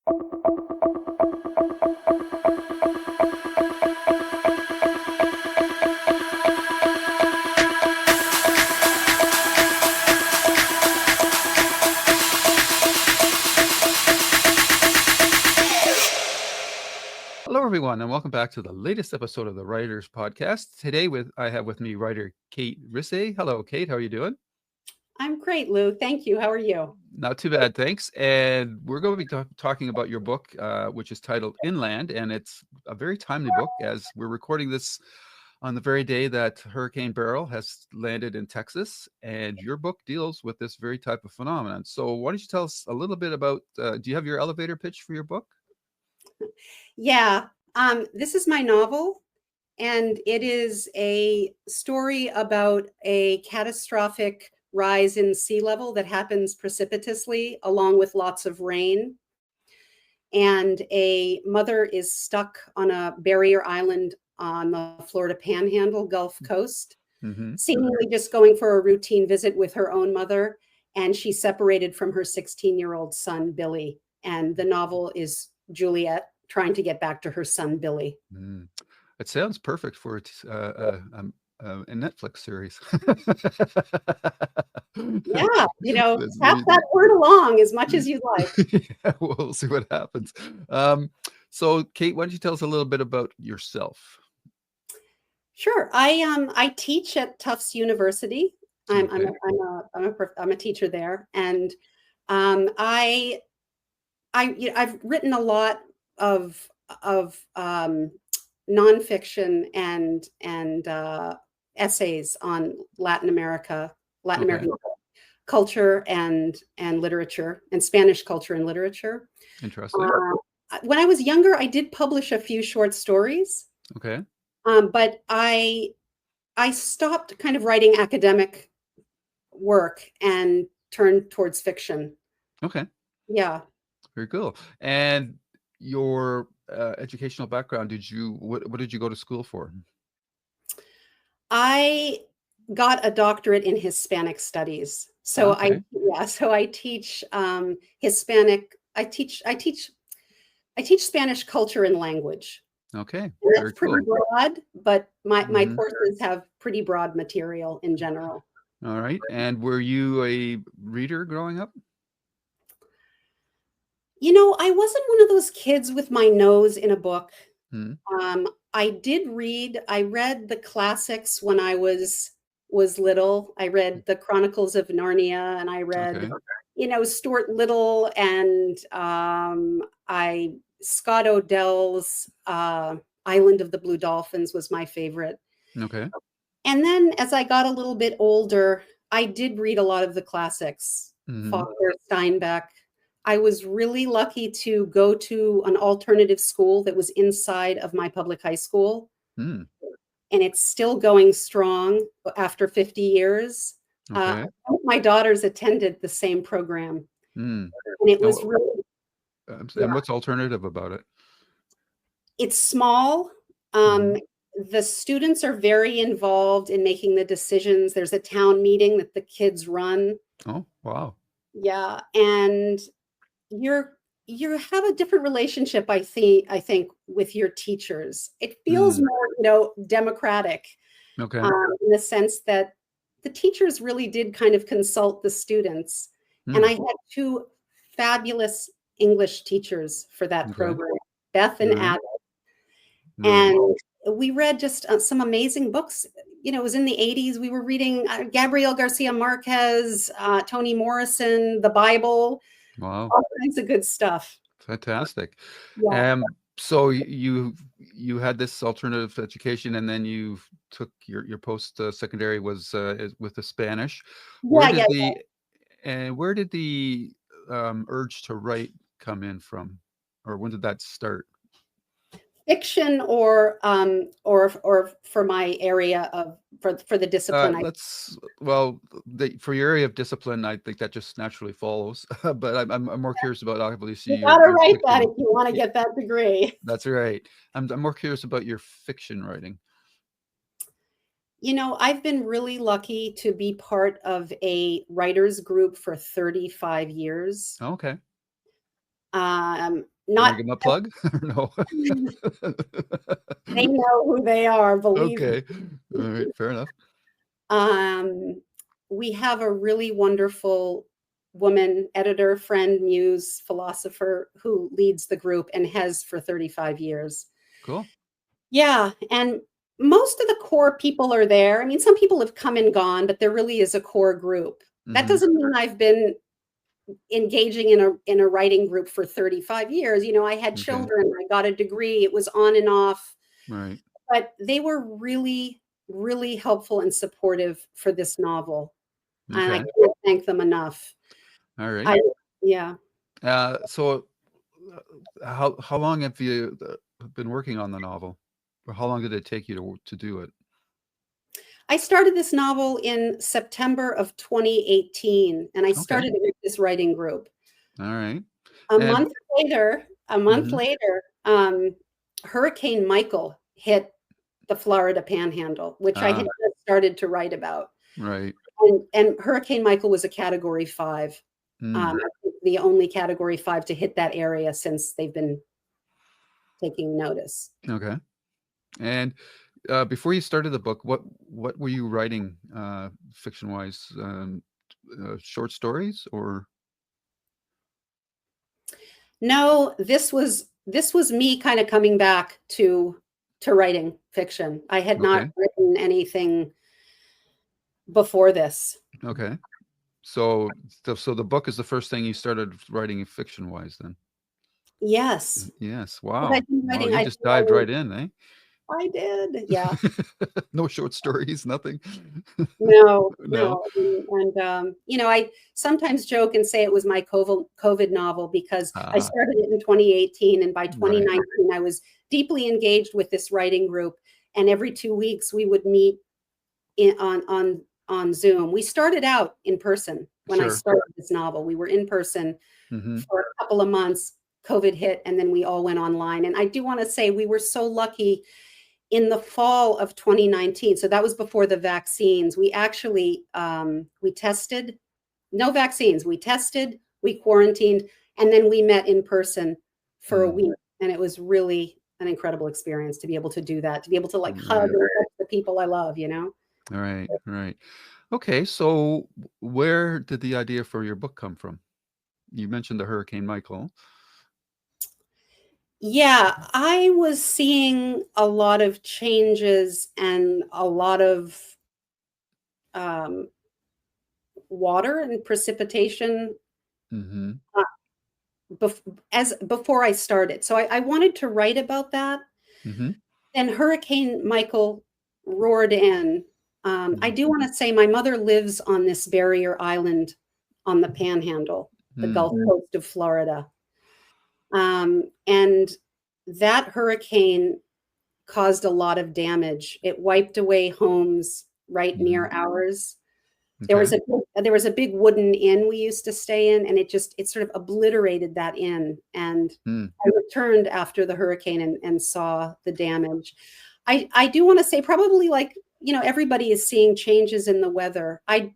Hello, everyone, and welcome back to the latest episode of the Writers Podcast. Today, I have with me writer Kate Risse. Hello, Kate. How are you doing? I'm great, Lou. Thank you. How are you? Not too bad, thanks. And we're going to be talking about your book, which is titled Inland, and it's a very timely book as we're recording this on the very day that Hurricane Beryl has landed in Texas, and your book deals with this very type of phenomenon. So why don't you tell us a little bit about, do you have your elevator pitch for your book? Yeah, this is my novel, and it is a story about a catastrophic rise in sea level that happens precipitously along with lots of rain. And a mother is stuck on a barrier island on the Florida Panhandle Gulf Coast, seemingly just going for a routine visit with her own mother. And she's separated from her 16-year-old son, Billy. And the novel is Juliet trying to get back to her son, Billy. It sounds perfect for a Netflix series. Yeah, pass that word along as much as you'd like. Yeah, we'll see what happens. So, Kate, why don't you tell us a little bit about yourself? Sure. I teach at Tufts University. I'm a teacher there, and I've written a lot of nonfiction and essays on Latin American culture and literature, and Spanish culture and literature. Interesting. When I was younger, I did publish a few short stories. Okay. But I stopped kind of writing academic work and turned towards fiction. Okay. Yeah. Very cool. And your educational background, what did you go to school for? I got a doctorate in Hispanic studies. So I teach Hispanic. I teach Spanish culture and language. Okay. That's pretty broad, but my courses have pretty broad material in general. All right. And were you a reader growing up? I wasn't one of those kids with my nose in a book. I did read. I read the classics when I was little. I read the Chronicles of Narnia, and I read, Stuart Little, and Scott Odell's Island of the Blue Dolphins was my favorite. Okay. And then as I got a little bit older, I did read a lot of the classics, Faulkner, Steinbeck. I was really lucky to go to an alternative school that was inside of my public high school. And it's still going strong after 50 years. Okay. My daughters attended the same program. And it was really... And what's alternative about it? It's small. The students are very involved in making the decisions. There's a town meeting that the kids run. Oh, wow. Yeah. And you have a different relationship, I think, with your teachers. It feels more, democratic. Okay. In the sense that the teachers really did kind of consult the students. And I had two fabulous English teachers for that program, Beth and Adam. And we read just some amazing books. It was in the 80s. We were reading Gabriel Garcia Marquez, Toni Morrison, the Bible. Wow. All kinds of good stuff. Fantastic. Yeah. So you had this alternative education, and then you took your post secondary was with the Spanish. Where did the urge to write come in from, or when did that start? Fiction or for my area for the discipline? For your area of discipline, I think that just naturally follows. But I'm more curious about, obviously, you gotta write that if you want to get that degree. That's right. I'm more curious about your fiction writing. I've been really lucky to be part of a writers group for 35 years. Okay. You want Not to give them a plug? No. they know who they are, believe me. Okay. All right. Fair enough. We have a really wonderful woman, editor, friend, muse, philosopher who leads the group and has for 35 years. Cool. Yeah, and most of the core people are there. I mean, some people have come and gone, but there really is a core group. That doesn't mean I've been engaging in a writing group for 35 years. You know, I had Okay. children, I got a degree, it was on and off. Right. But they were really, really helpful and supportive for this novel. And I Okay. can't thank them enough. All right. Yeah. So how long have you been working on the novel? Or how long did it take you to do it? I started this novel in September of 2018, and I Okay. started it with this writing group. All right. A And month later, Hurricane Michael hit the Florida Panhandle, which I had just started to write about. right. And Hurricane Michael was a Category 5. I think the only Category 5 to hit that area since they've been taking notice. Okay. And before you started the book, what were you writing fiction-wise? Short stories or? No, this was me kind of coming back to writing fiction. I had not Okay. written anything before this. Okay. So the book is the first thing you started writing fiction-wise then? Yes. Yes. Because Wow. I've been Wow, writing, you just dived right in, eh? I did. Yeah. No short stories, nothing? No, No? no. And you know, I sometimes joke and say it was my COVID novel because I Ah, started it in 2018, and by right. 2019, I was deeply engaged with this writing group. And every 2 weeks, we would meet on Zoom. We started out in person when I Sure. started this novel. We were in person Mm-hmm. for a couple of months. COVID hit, and then we all went online. And I do want to say we were so lucky in the fall of 2019. So that was before the vaccines. We actually we tested, no vaccines. We tested, we quarantined, and then we met in person for a week. And it was really an incredible experience to be able to do that, to be able to like hug the people I love, you know? All right. Right. Okay. So where did the idea for your book come from? You mentioned the Hurricane Michael. Yeah, I was seeing a lot of changes and a lot of um, water and precipitation Mm-hmm. before I started. So I wanted to write about that. Mm-hmm. And Hurricane Michael roared in. I do want to say my mother lives on this barrier island on the Panhandle, the Gulf Coast of Florida. And that hurricane caused a lot of damage. It wiped away homes right near ours. There was a big wooden inn we used to stay in, and it sort of obliterated that inn. And I returned after the hurricane and saw the damage. I do want to say probably like, you know, everybody is seeing changes in the weather. I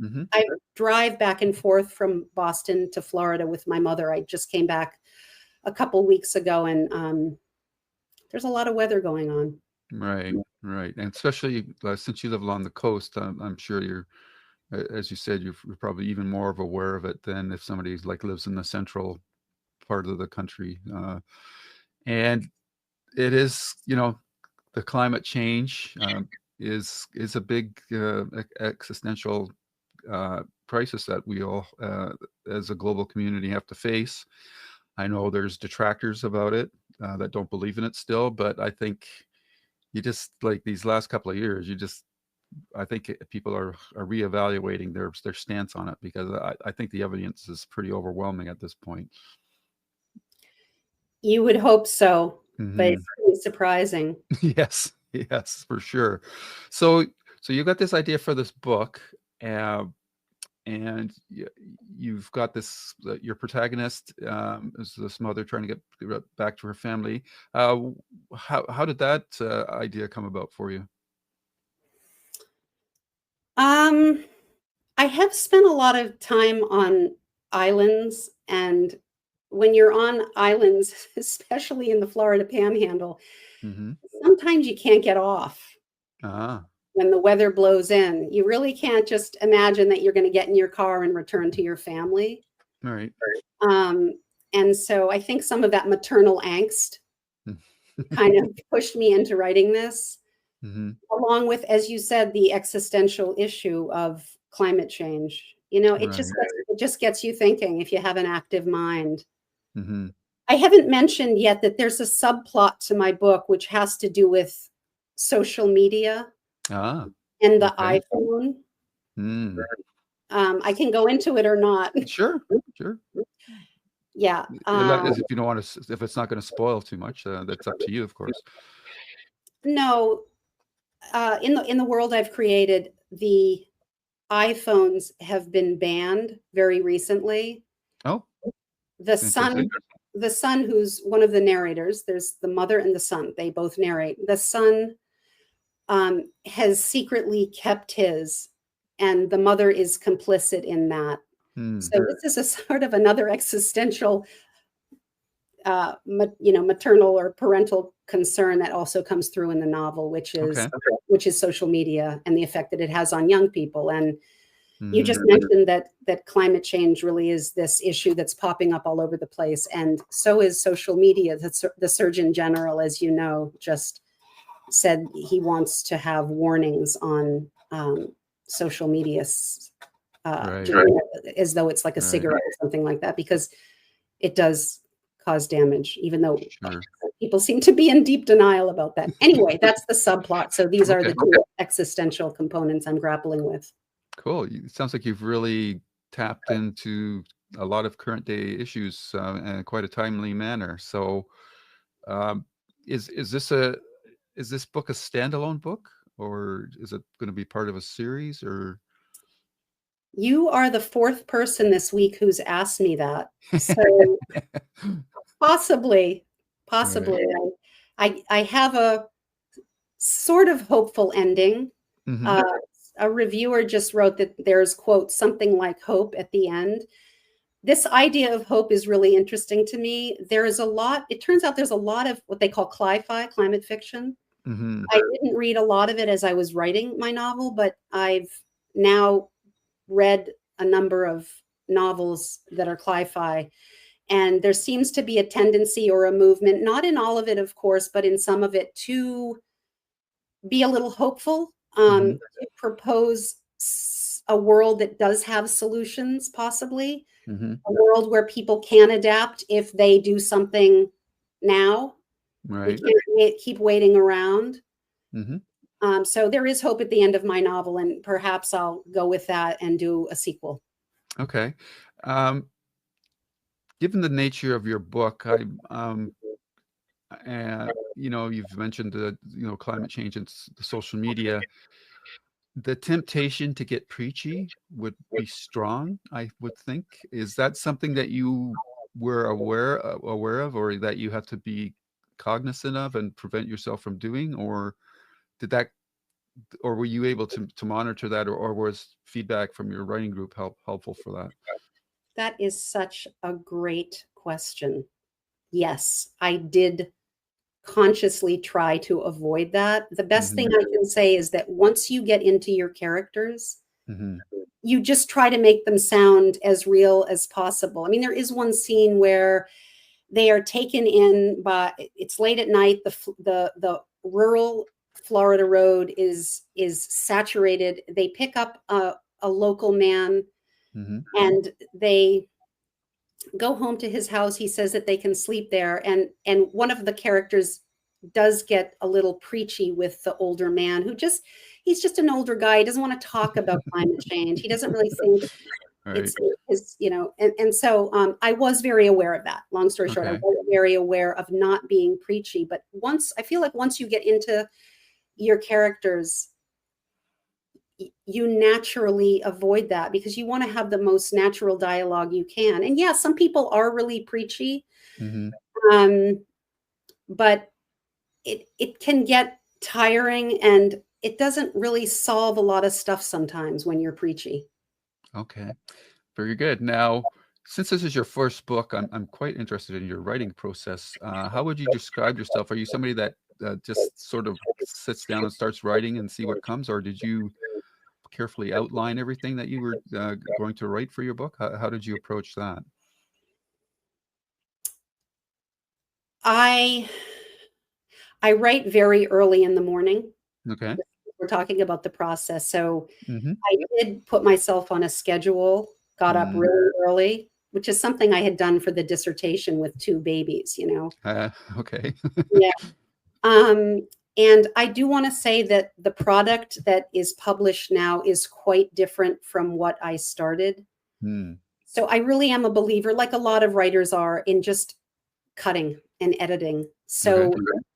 drive back and forth from Boston to Florida with my mother. I just came back a couple weeks ago, and there's a lot of weather going on. Right. Right. And especially since you live along the coast, I'm sure you're, as you said, you're probably even more of aware of it than if somebody like lives in the central part of the country. And it is, you know, the climate change is a big existential crisis that we all, as a global community, have to face. I know there's detractors about it that don't believe in it still, but I think you just like these last couple of years, I think people are reevaluating their stance on it because I think the evidence is pretty overwhelming at this point. You would hope so, but it's pretty surprising. Yes, yes, for sure. So you got this idea for this book, uh, and you've got this your protagonist is this mother trying to get back to her family. How did that idea come about for you? I have spent a lot of time on islands, and when you're on islands, especially in the Florida Panhandle, sometimes you can't get off when the weather blows in. You really can't just imagine that you're going to get in your car and return to your family. Right. And so I think some of that maternal angst kind of pushed me into writing this, along with, as you said, the existential issue of climate change. You know, it just gets you thinking if you have an active mind. I haven't mentioned yet that there's a subplot to my book which has to do with social media and the iPhone. I can go into it or not. Sure. Yeah. If you don't want to, if it's not going to spoil too much, that's up to you, of course. No, in the world I've created, the iPhones have been banned very recently. Oh, the son, who's one of the narrators, there's the mother and the son, they both narrate. The son has secretly kept his, and the mother is complicit in that. So this is a sort of another existential, maternal or parental concern that also comes through in the novel, which is social media and the effect that it has on young people. And you just mentioned that climate change really is this issue that's popping up all over the place, and so is social media. The Surgeon General, as you know, just said he wants to have warnings on social media, as though it's like a cigarette or something like that, because it does cause damage, even though people seem to be in deep denial about that. Anyway, that's the subplot. So these are the two existential components I'm grappling with. Cool. It sounds like you've really tapped into a lot of current day issues in quite a timely manner. So is this book a standalone book, or is it going to be part of a series? Or you are the fourth person this week who's asked me that. So possibly. Right. I have a sort of hopeful ending. A reviewer just wrote that there's, quote, something like hope at the end. This idea of hope is really interesting to me. It turns out there's a lot of what they call cli-fi, climate fiction. I didn't read a lot of it as I was writing my novel, but I've now read a number of novels that are cli-fi. And there seems to be a tendency or a movement, not in all of it, of course, but in some of it, to be a little hopeful, to propose a world that does have solutions, possibly. A world where people can adapt if they do something now. Right. We can't keep waiting around. So there is hope at the end of my novel, and perhaps I'll go with that and do a sequel. Okay. Given the nature of your book, you've mentioned climate change and the social media. The temptation to get preachy would be strong, I would think. Is that something that you were aware of, or that you have to be cognizant of and prevent yourself from doing, or were you able to monitor that, or was feedback from your writing group helpful for that? That is such a great question. Yes, I did consciously try to avoid that. The best thing I can say is that once you get into your characters, you just try to make them sound as real as possible. I mean, there is one scene where they are taken in by, it's late at night, the rural Florida road is saturated. They pick up a local man and they go home to his house. He says that they can sleep there. And one of the characters does get a little preachy with the older man he's just an older guy. He doesn't want to talk about climate change. He doesn't really think it's his, and so I was very aware of that. Long story short, I was very aware of not being preachy. But I feel like once you get into your characters, you naturally avoid that because you want to have the most natural dialogue you can. And yeah, some people are really preachy, but it can get tiring, and it doesn't really solve a lot of stuff sometimes when you're preachy. Okay, very good. Now, Since this is your first book, I'm quite interested in your writing process. How would you describe yourself? Are you somebody that just sort of sits down and starts writing and see what comes, or did you carefully outline everything that you were going to write for your book? How did you approach that? I write very early in the morning. Okay. We're talking about the process. So Mm-hmm. I did put myself on a schedule, got up Mm. really early, which is something I had done for the dissertation with 2 babies, you know? Okay. Yeah. Um, and I do want to say that the product that is published now is quite different from what I started. Hmm. So I really am a believer, like a lot of writers are, in just cutting and editing. Okay. So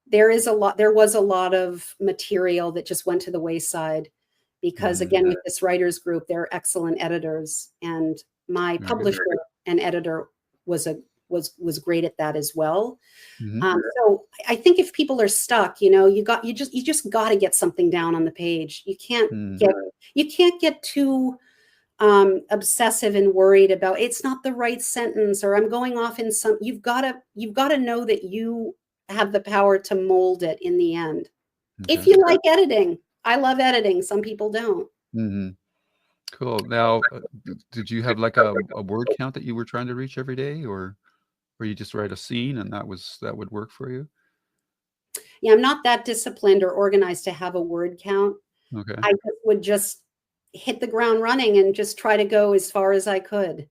there was a lot of material that just went to the wayside because, Mm. again, with this writers group, they're excellent editors, and my Very good. publisher and editor was great at that as well. Mm-hmm. So I think if people are stuck, you know, you just got to get something down on the page. You can't Mm. get too obsessive and worried about it's not the right sentence, or I'm going off in some. You've got to know that you have the power to mold it in the end. If Okay. you like editing, I love editing. Some people don't. Mm-hmm. Cool. Now, did you have like a word count that you were trying to reach every day, or you just write a scene and that would work for you? Yeah, I'm not that disciplined or organized to have a word count. Okay. I would just hit the ground running and just try to go as far as I could.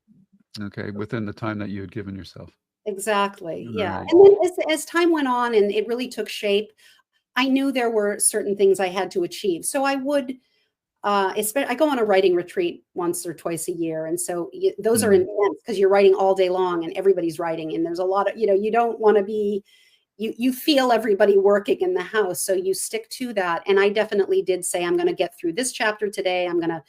Okay. Within the time that you had given yourself. Exactly. Yeah. Right. And then as time went on and it really took shape, I knew there were certain things I had to achieve. So I would, I go on a writing retreat once or twice a year. And so those are Mm. intense because you're writing all day long and everybody's writing. And there's a lot of, you don't want to be, you feel everybody working in the house. So you stick to that. And I definitely did say, I'm going to get through this chapter today. I'm going to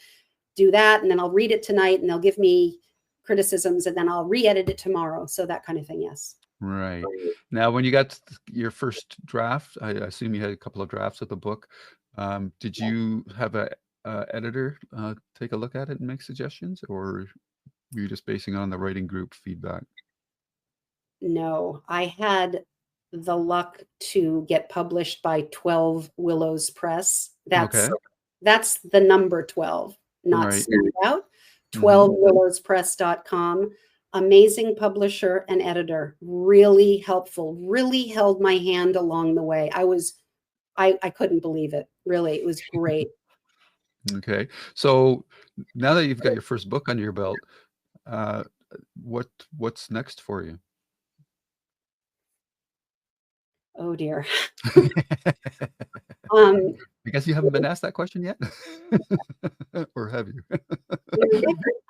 do that. And then I'll read it tonight and they'll give me criticisms and then I'll re-edit it tomorrow. So that kind of thing. Yes. Right. Now, when you got your first draft, I assume you had a couple of drafts of the book. Did you have a editor take a look at it and make suggestions, or were you just basing it on the writing group feedback? No, I had the luck to get published by 12 Willows Press. Okay. That's the number 12, not Right. stand out. Mm-hmm. 12willowspress.com. Amazing publisher and editor, really helpful, really held my hand along the way. I couldn't believe it. Really, it was great. Okay. So now that you've got your first book under your belt, uh, what's next for you? Oh dear. Um, I guess you haven't been asked that question yet, or have you?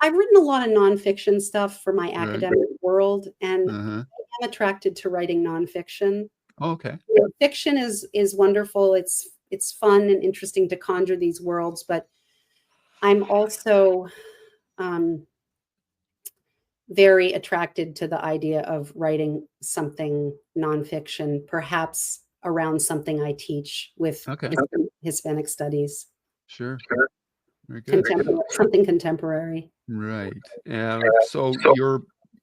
I've written a lot of nonfiction stuff for my Right. academic world, and Uh-huh. I'm attracted to writing nonfiction. Oh, okay. You know, fiction is wonderful. It's fun and interesting to conjure these worlds, but I'm also very attracted to the idea of writing something nonfiction, perhaps around something I teach with Okay. Hispanic studies, Sure. Very good. something contemporary. Right. So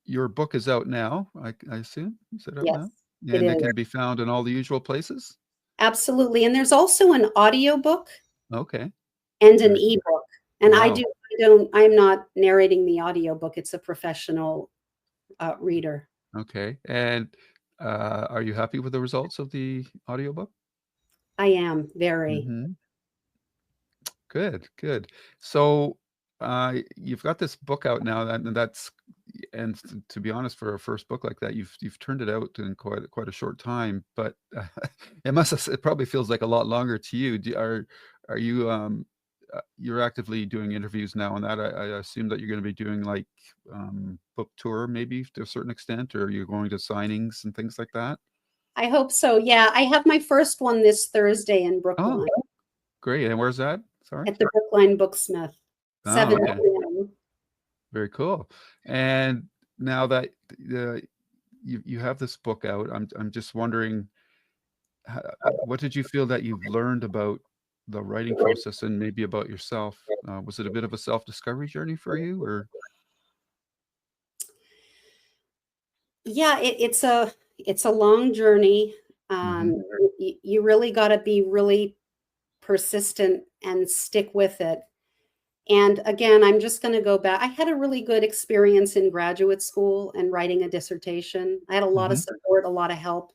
your book is out now, I assume? Is it out Yes, now? it And it is. can be found in all the usual places? Absolutely. And there's also an audiobook Okay. and an Very ebook. And Wow. I'm not narrating the audiobook. It's a professional reader. Okay. And are you happy with the results of the audiobook? I am very. Mhm. Good, good. So, you've got this book out now, and to be honest, for a first book like that, you've turned it out in quite a short time, but it probably feels like a lot longer to you. Are you you're actively doing interviews now, and that I assume that you're going to be doing like book tour maybe to a certain extent, or you're going to signings and things like that. I hope so. Yeah, I have my first one this Thursday in Oh, Brookline great! And where's that? Sorry. at the Brookline Booksmith, Oh, 7 okay. p.m. Very cool. And now that you have this book out, I'm just wondering, what did you feel that you've learned about the writing process and maybe about yourself? Was it a bit of a self-discovery journey for you, or? Yeah, it's a long journey. Hmm. You really got to be really persistent and stick with it. And again, I'm just going to go back. I had a really good experience in graduate school and writing a dissertation. I had a lot of Hmm. support, a lot of help.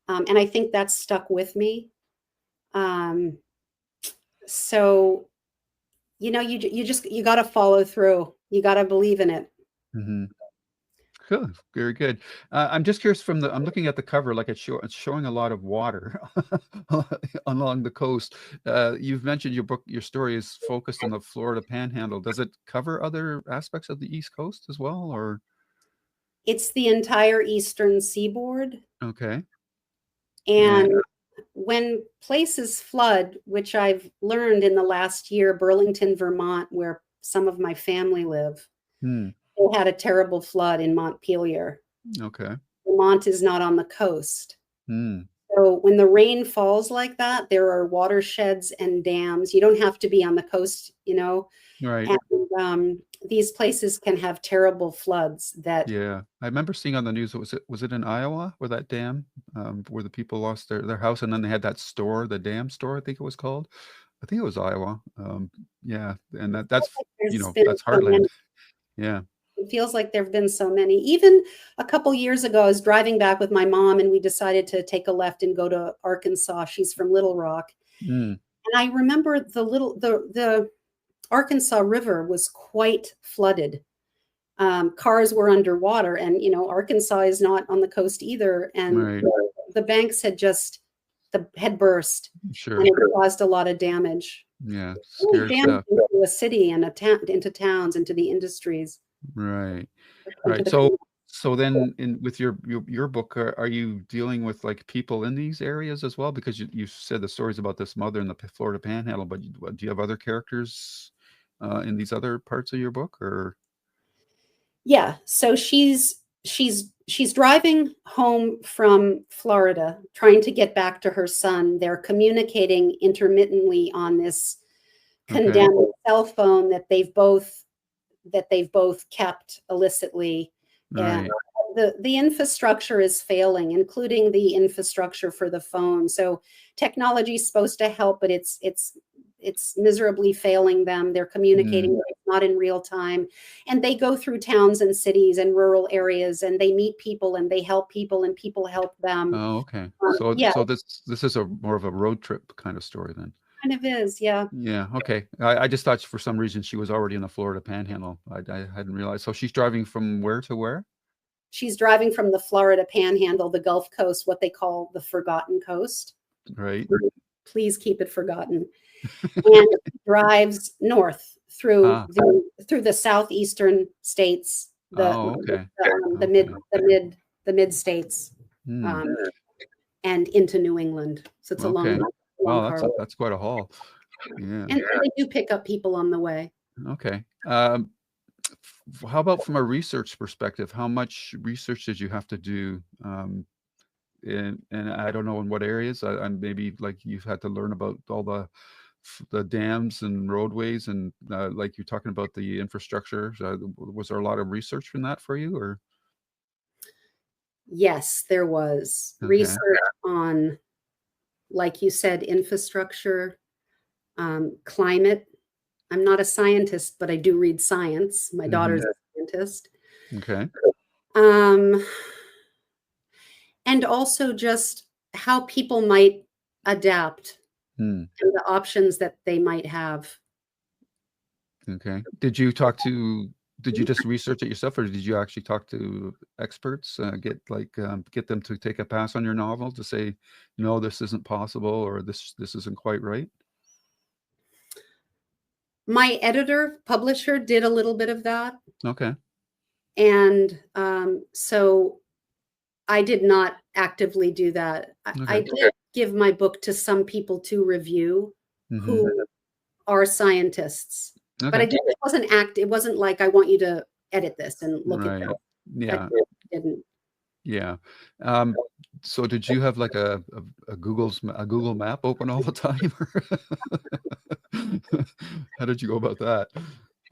And I think that's stuck with me. Um, so, you got to follow through. You got to believe in it. Hmm. Cool. Very good. I'm just curious I'm looking at the cover, like it's showing a lot of water along the coast. You've mentioned your story is focused on the Florida Panhandle. Does it cover other aspects of the East Coast as well, or? It's the entire Eastern Seaboard. Okay. And And when places flood, which I've learned in the last year, Burlington, Vermont, where some of my family live, hmm, they had a terrible flood in Montpelier. okay. Vermont is not on the coast. Hmm, So when the rain falls like that, there are watersheds and dams. You don't have to be on the coast, right. and these places can have terrible floods that. Yeah. I remember seeing on the news, was it in Iowa where that dam, where the people lost their house and then they had that store, the dam store, I think it was called. I think it was Iowa. Yeah, and There's been that's so heartland. many. Yeah. It feels like there have been so many. Even a couple years ago, I was driving back with my mom, and we decided to take a left and go to Arkansas. She's from Little Rock, Mm, and I remember the Arkansas River was quite flooded. Cars were underwater, and Arkansas is not on the coast either, and right. the banks had burst, and Sure. it caused a lot of damage. Yeah. Really Scary damage stuff. into a city and into towns, into the industries, Right. into Right. the So then in with your book, are you dealing with like people in these areas as well? Because you said the stories about this mother in the Florida Panhandle, but do you have other characters in these other parts of your book or? Yeah, so she's driving home from Florida, trying to get back to her son. They're communicating intermittently on this Okay. condemned cell phone that they've both kept illicitly. And Right. the infrastructure is failing, including the infrastructure for the phone. So technology is supposed to help, but it's miserably failing them. They're Mm. communicating not in real time, and they go through towns and cities and rural areas, and they meet people and they help people, and people help them. Oh, okay. Yeah, So this is a more of a road trip kind of story then. kind of is. Yeah, Yeah, okay. I just thought for some reason she was already in the Florida Panhandle. I hadn't realized. So she's driving from where to where? she's driving from the Florida Panhandle, the Gulf Coast, what they call the Forgotten Coast. Right. Please keep it forgotten. And drives north Ah. through the southeastern states, Oh, okay. Okay. the mid states, Hmm. um, and into New England. So it's a Okay. long Wow, car. that's quite a haul. Yeah. And they do pick up people on the way. Okay. How about from a research perspective? How much research did you have to do? And I don't know in what areas. And maybe like you've had to learn about all the dams and roadways and like you're talking about the infrastructure. Was there a lot of research from that for you, or? Yes, there was Okay. research on, like you said, infrastructure, climate. I'm not a scientist, but I do read science. My Hmm. daughter's a scientist. Okay. Um, and also just how people might adapt Hmm. and the options that they might have. Okay. Did you just research it yourself, or did you actually talk to experts, get them to take a pass on your novel to say, no, this isn't possible, or this isn't quite right? My editor, publisher did a little bit of that. Okay. And so I did not actively do that. I Okay. did give my book to some people to review Hmm. who are scientists, but Okay. it wasn't like I want you to edit this and look at Right. this. I Yeah. didn't. Yeah. Um, so did you have like a Google map open all the time? How did you go about that?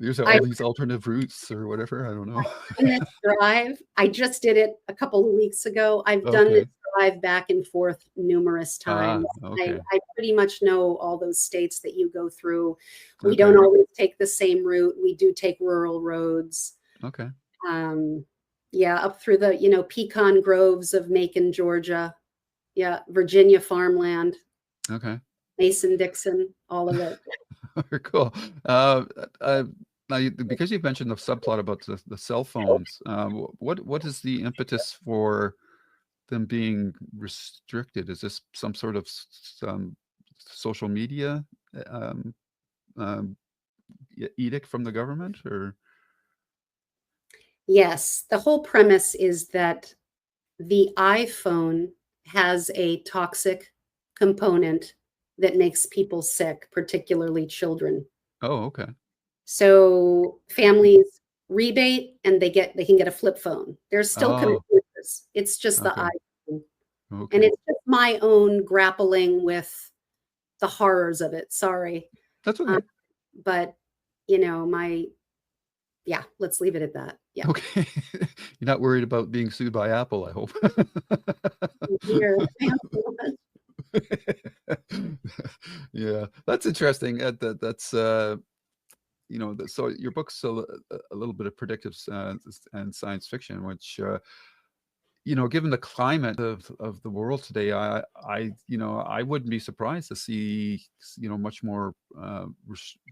There's I all these alternative routes or whatever. I don't know. done this drive. I just did it a couple of weeks ago. I've done this Okay. drive back and forth numerous times. Okay. I pretty much know all those states that you go through. We Okay. don't always take the same route. We do take rural roads. Okay. Yeah, up through the, pecan groves of Macon, Georgia. Yeah, Virginia farmland, Okay. Mason-Dixon, all of it. Very cool. Now, because you've mentioned the subplot about the cell phones, what is the impetus for them being restricted? Is this some sort of some social media um, um, edict from the government, or? Yes, the whole premise is that the iPhone has a toxic component that makes people sick, particularly children. Oh, okay. So families rebate and they can get a flip phone. There's still Oh, computers. It's just the okay. iPhone. And Okay. it's just my own grappling with the horrors of it. Sorry. That's okay. But let's leave it at that. Yeah. Okay. You're not worried about being sued by Apple, I hope. Here. Yeah, that's interesting. That's so your book's a little bit of predictive and science fiction, which given the climate of the world today, I wouldn't be surprised to see much more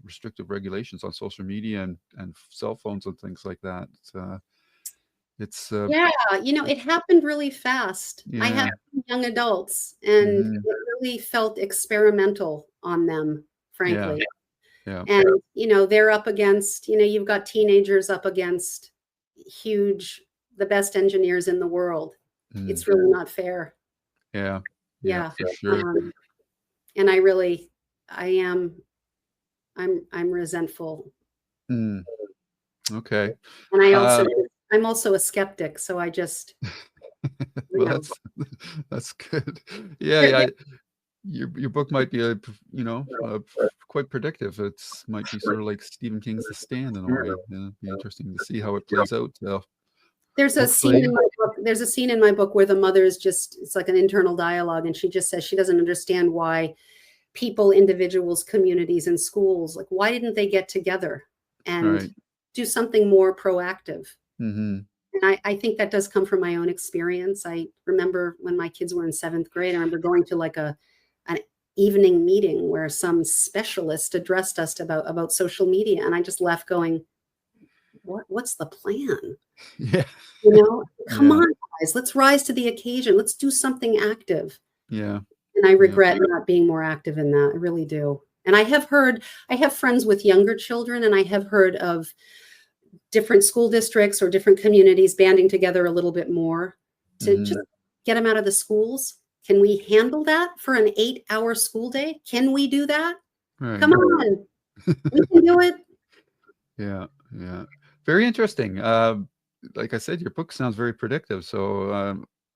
restrictive regulations on social media and cell phones and things like that. It's Yeah, it happened really fast. I yeah. had young adults, and Mhm. it really felt experimental on them, Yeah. frankly. Yeah. And, they're up against, you've got teenagers up against the best engineers in the world. Mm. It's really not fair. Yeah. Yeah. For sure. And I'm resentful. Mm. Okay. And I'm also a skeptic, so I just, Well, that's good. Yeah. Your book might be quite predictive. Might be sort of like Stephen King's The Stand in a way. Yeah, it'd be interesting to see how it plays out. There's a scene Hopefully. in my book. There's a scene in my book where the mother it's like an internal dialogue, and she just says she doesn't understand why people, individuals, communities, and schools, like, why didn't they get together and Right. do something more proactive? Mm-hmm. And I think that does come from my own experience. I remember when my kids were in 7th grade, I remember going to like an evening meeting where some specialist addressed us about social media, and I just left going, what's the plan? Yeah. Come on, guys, let's rise to the occasion. Let's do something active. Yeah. And I regret not being more active in that. I really do. And I have friends with younger children, and I have heard of different school districts or different communities banding together a little bit more to just get them out of the schools. Can we handle that for an 8-hour school day? Can we do that? Right. Come on. We can do it. Yeah. Yeah. Very interesting. Like I said, your book sounds very predictive. So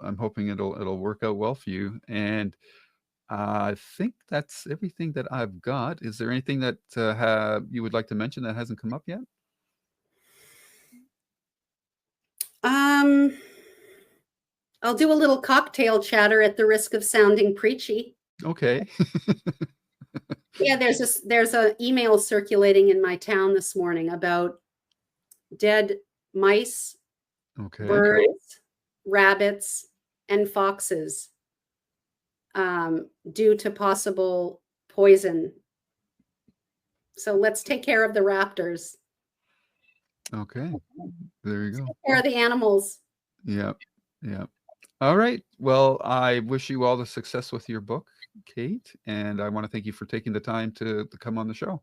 I'm hoping it'll work out well for you. And I think that's everything that I've got. Is there anything that you would like to mention that hasn't come up yet? I'll do a little cocktail chatter at the risk of sounding preachy. Okay. Yeah, there's an email circulating in my town this morning about dead mice, birds, rabbits, and foxes due to possible poison. So let's take care of the raptors. Okay. There you go. Take care of the animals. Yeah. Yeah. All right. Well, I wish you all the success with your book, Kate, and I want to thank you for taking the time to come on the show.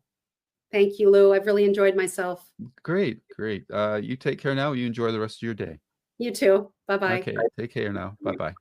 Thank you, Lou. I've really enjoyed myself. Great. You take care now. You enjoy the rest of your day. You too. Bye-bye. Okay. Take care now. Bye-bye.